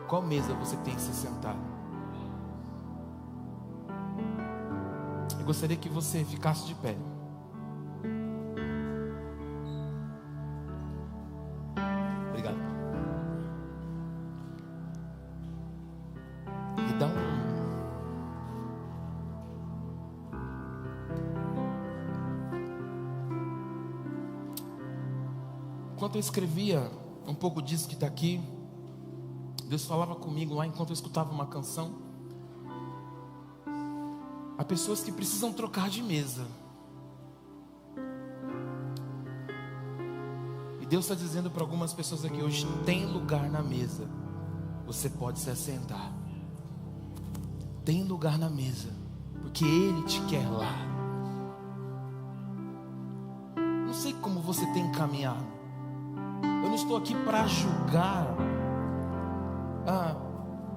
Qual mesa você tem que se sentar? Eu gostaria que você ficasse de pé. Obrigado. E dá Enquanto eu escrevia um pouco disso que está aqui, Deus falava comigo lá enquanto eu escutava uma canção. Há pessoas que precisam trocar de mesa. E Deus está dizendo para algumas pessoas aqui hoje: tem lugar na mesa, você pode se assentar. Tem lugar na mesa, porque Ele te quer lá. Não sei como você tem caminhado. Eu não estou aqui para julgar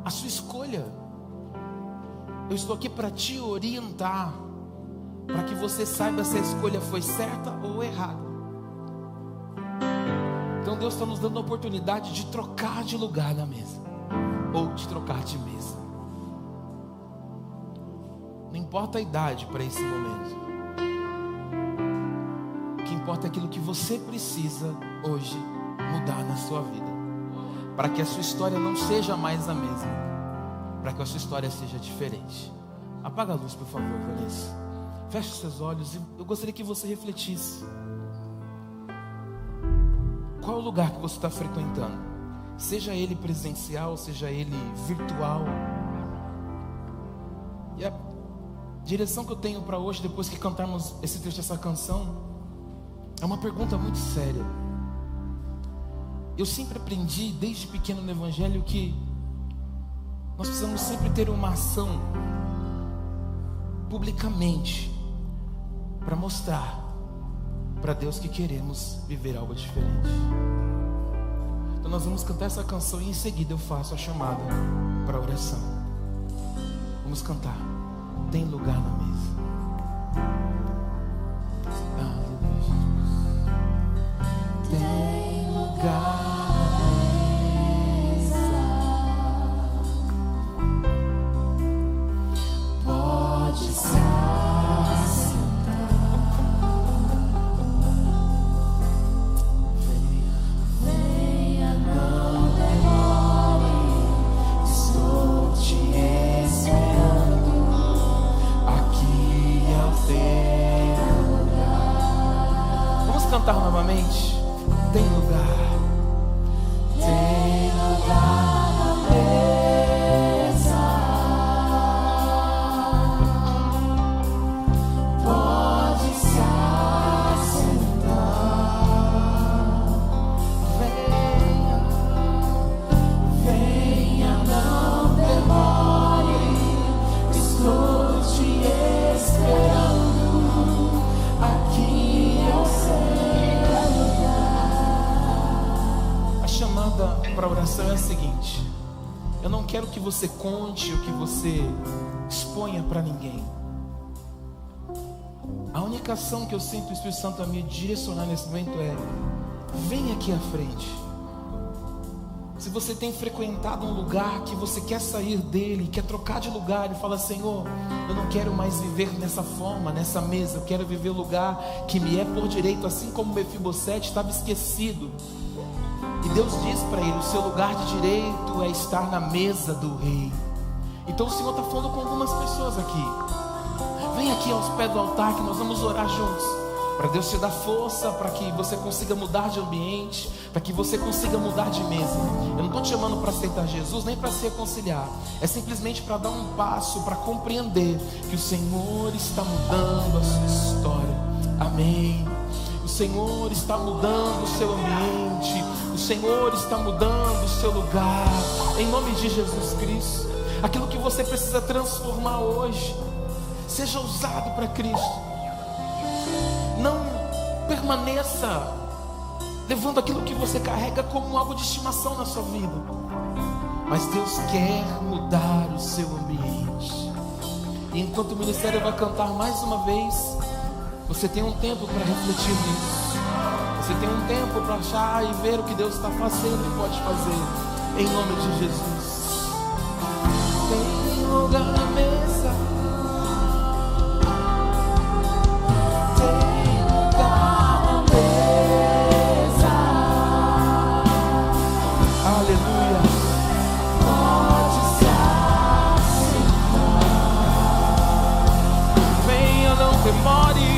a sua escolha. Eu estou aqui para te orientar, para que você saiba se a escolha foi certa ou errada. Então Deus está nos dando a oportunidade de trocar de lugar na mesa, ou de trocar de mesa. Não importa a idade para esse momento. O que importa é aquilo que você precisa hoje mudar na sua vida, para que a sua história não seja mais a mesma, para que a sua história seja diferente. Apaga a luz, por favor, Vanessa. Feche os seus olhos e eu gostaria que você refletisse. Qual é o lugar que você está frequentando? Seja ele presencial, seja ele virtual. E a direção que eu tenho para hoje, depois que cantarmos esse trecho dessa canção, é uma pergunta muito séria. Eu sempre aprendi, desde pequeno no Evangelho, que nós precisamos sempre ter uma ação publicamente para mostrar para Deus que queremos viver algo diferente. Então nós vamos cantar essa canção e em seguida eu faço a chamada para a oração. Vamos cantar. Tem lugar na mesa. Aleluia, Jesus. Tem lugar. Cantar novamente. Tem lugar. Tem lugar na mesa. Pode se assentar. Venha, venha, não demore. Estou te esperando. Aqui eu sei. Para a oração é a seguinte: eu não quero que você conte o que você exponha para ninguém. A única ação que eu sinto o Espírito Santo a me direcionar nesse momento é: vem aqui à frente. Se você tem frequentado um lugar que você quer sair dele, quer trocar de lugar e fala: Senhor, eu não quero mais viver nessa forma, nessa mesa, eu quero viver o lugar que me é por direito, assim como Mefibosete estava esquecido. E Deus diz para ele: o seu lugar de direito é estar na mesa do rei. Então o Senhor está falando com algumas pessoas aqui. Vem aqui aos pés do altar que nós vamos orar juntos, para Deus te dar força, para que você consiga mudar de ambiente, para que você consiga mudar de mesa. Eu não estou te chamando para aceitar Jesus, nem para se reconciliar. É simplesmente para dar um passo, para compreender que o Senhor está mudando a sua história. Amém. O Senhor está mudando o seu ambiente. O Senhor está mudando o seu lugar. Em nome de Jesus Cristo. Aquilo que você precisa transformar hoje, seja usado para Cristo. Não permaneça levando aquilo que você carrega como algo de estimação na sua vida. Mas Deus quer mudar o seu ambiente. E enquanto o ministério vai cantar mais uma vez, você tem um tempo para refletir nisso. Você tem um tempo para achar e ver o que Deus está fazendo e pode fazer. Em nome de Jesus. Tem lugar na mesa. Tem lugar na mesa. Aleluia. Pode se assentar. Venha, não demore.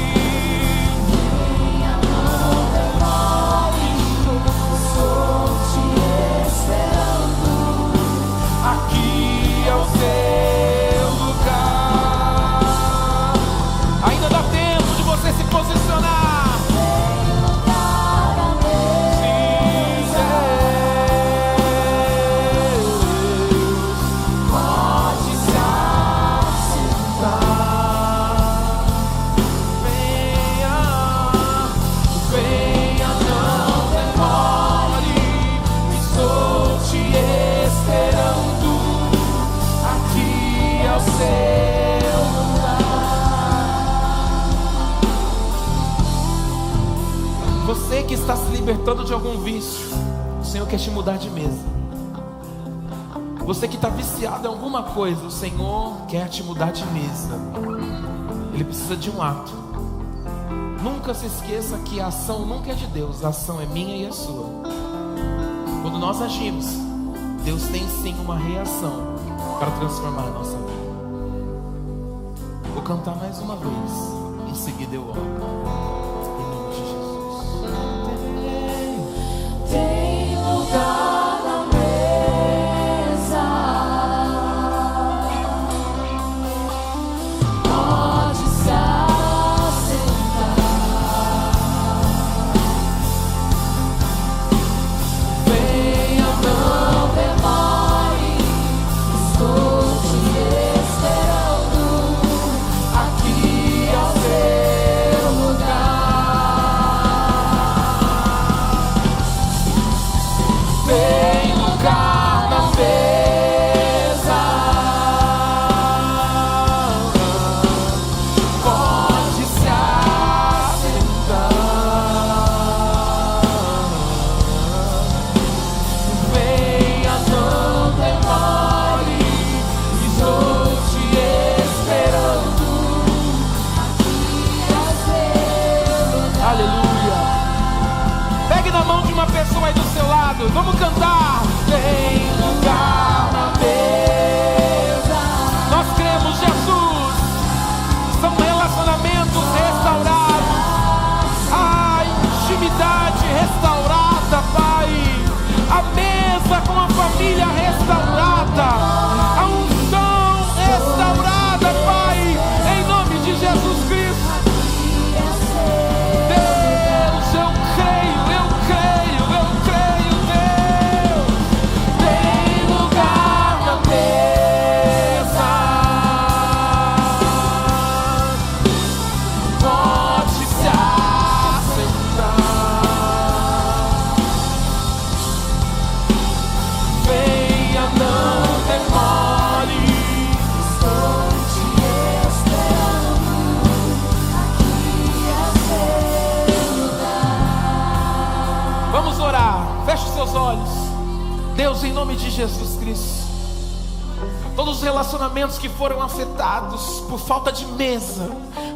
voltando de algum vício, o Senhor quer te mudar de mesa. Você que está viciado em alguma coisa, o Senhor quer te mudar de mesa. Ele precisa de um ato. Nunca se esqueça que a ação nunca é de Deus, a ação é minha e é sua. Quando nós agimos, Deus tem sim uma reação para transformar a nossa vida. Vou cantar mais uma vez, em seguida eu oro. Em nome de Jesus. Tem lugar na mesa, pode se assentar. Venha, não demore, estou te esperando aqui ao seu lugar. Tem lugar na mesa, pode se assentar. Venha, não demore, estou te esperando aqui ao seu lugar. Aleluia. Pegue na mão de uma pessoa aí do seu lado. Vamos cantar. Tem lugar na mesa. Nós cremos, Jesus. São relacionamentos restaurados. A intimidade restaurada, Pai. A mesa com a família restaurada. A unção restaurada, Pai. Em nome de Jesus Cristo. Deus, eu creio, Deus. Tem lugar na mesa, pode se assentar. Venha, não demore, estou te esperando aqui ao seu lugar. Vamos orar. Feche seus olhos. Deus, em nome de Jesus Cristo, todos os relacionamentos que foram afetados por falta de mesa,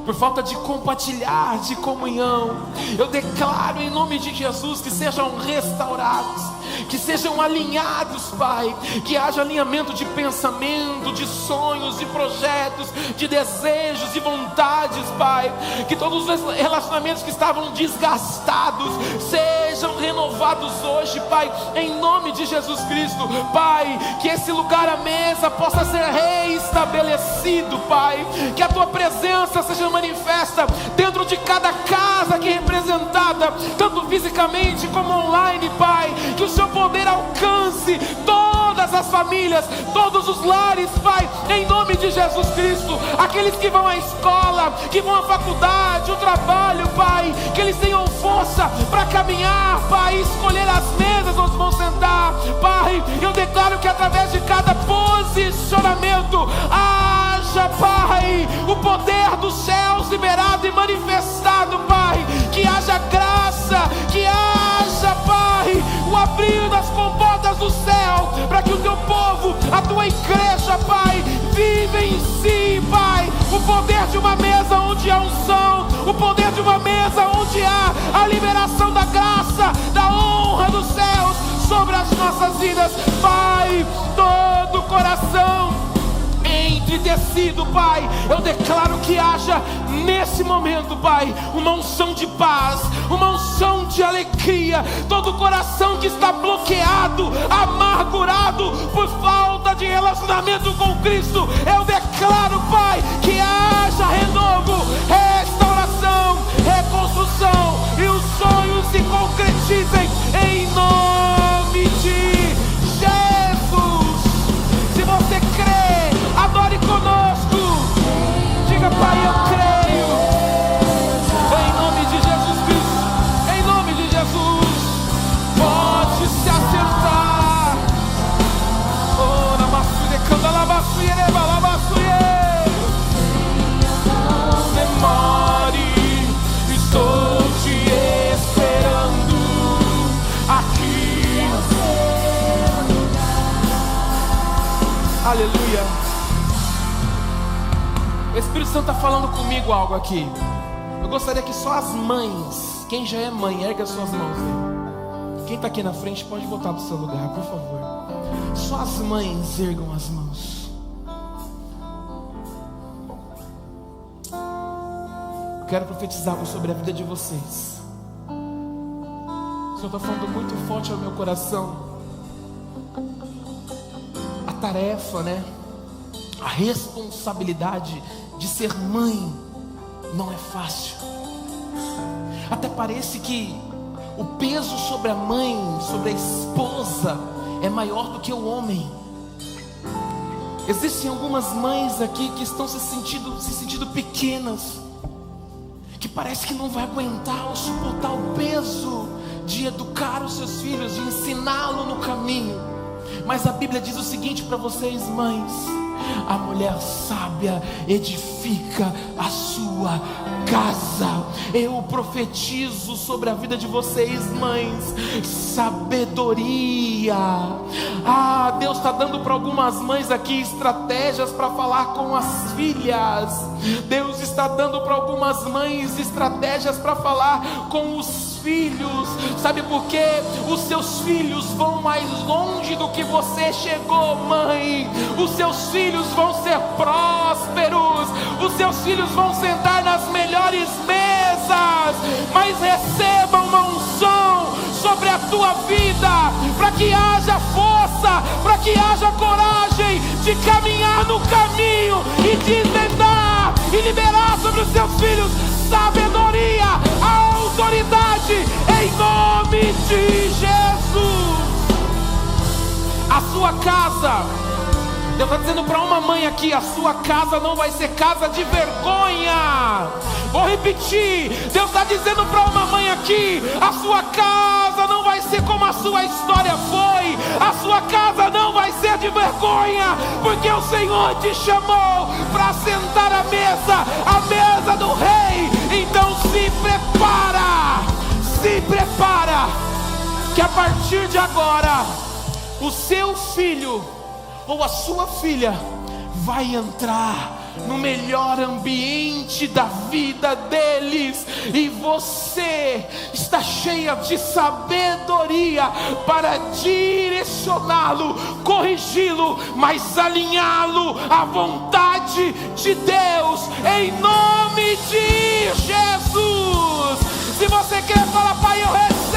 por falta de compartilhar, de comunhão, eu declaro em nome de Jesus que sejam restaurados, que sejam alinhados, Pai, que haja alinhamento de pensamento, de sonhos, de projetos, de desejos, de vontades, Pai, que todos os relacionamentos que estavam desgastados sejam renovados hoje, Pai, em nome de Jesus Cristo, Pai, que esse lugar à mesa possa ser reestabelecido, Pai, que a Tua presença seja manifesta dentro de cada casa aqui representada, tanto fisicamente como online, Pai, que o Seu poder alcance todas as famílias, todos os lares, Pai, em nome de Jesus Cristo, aqueles que vão à escola, que vão à faculdade, o trabalho, Pai, que eles tenham força para caminhar, Pai, escolher as mesas onde vão sentar, Pai, eu declaro que através de cada posicionamento haja, Pai, o poder dos céus liberado e manifestado, Pai, que haja graça, que haja, Pai, o abrir das comportas do céu, para que o Teu povo, a Tua igreja, Pai, viva em si, Pai, o poder de uma mesa onde há unção, o poder de uma mesa onde há a liberação da graça, da honra dos céus sobre as nossas vidas, Pai, todo coração entristecido, Pai, eu declaro que haja nesse momento, Pai, uma unção de paz, uma unção de alegria. Todo coração que está bloqueado, amargurado por falta de relacionamento com Cristo, eu declaro, Pai, que haja renovo, restauração, reconstrução, e os sonhos se concretizem em nome de Jesus. Se você crê, adore conosco. Diga, Pai, eu creio. Em nome de Jesus Cristo, em nome de Jesus, pode se assentar. Oh, na maçã de canta, la maçã, O Espírito Santo está falando comigo algo aqui. Eu gostaria que só as mães, quem já é mãe, ergue as suas mãos aí. Quem está aqui na frente pode voltar para o seu lugar, por favor. Só as mães ergam as mãos. Quero profetizar algo sobre a vida de vocês. O Senhor está falando muito forte ao meu coração. A tarefa, a responsabilidade de ser mãe não é fácil. Até parece que o peso sobre a mãe, sobre a esposa, é maior do que o homem. Existem algumas mães aqui que estão se sentindo pequenas, que parece que não vai aguentar ou suportar o peso de educar os seus filhos, de ensiná-lo no caminho. Mas a Bíblia diz o seguinte para vocês, mães: a mulher sábia edifica a sua casa. Eu profetizo sobre a vida de vocês, mães, sabedoria. Deus está dando para algumas mães aqui estratégias para falar com as filhas. Deus está dando para algumas mães estratégias para falar com os filhos. Sabe por quê? Os seus filhos vão mais longe do que você chegou, mãe. Os seus filhos vão ser prósperos. Os seus filhos vão sentar nas melhores mesas. Mas receba uma unção sobre a tua vida, para que haja força, para que haja coragem de caminhar no caminho e desvendar e liberar sobre os seus filhos sabedoria, a autoridade, em nome de Jesus. A sua casa, Deus está dizendo para uma mãe aqui: a sua casa não vai ser casa de vergonha. Vou repetir, Deus está dizendo para uma mãe aqui: a sua casa não vai ser como a sua história foi. A sua casa não vai ser de vergonha, porque o Senhor te chamou para sentar à mesa do rei. Então se prepara, que a partir de agora o seu filho ou a sua filha vai entrar no melhor ambiente da vida deles, e você está cheia de sabedoria para direcioná-lo, corrigi-lo, mas alinhá-lo à vontade de Deus, em nome de Jesus. Se você quer falar: Pai, eu recebo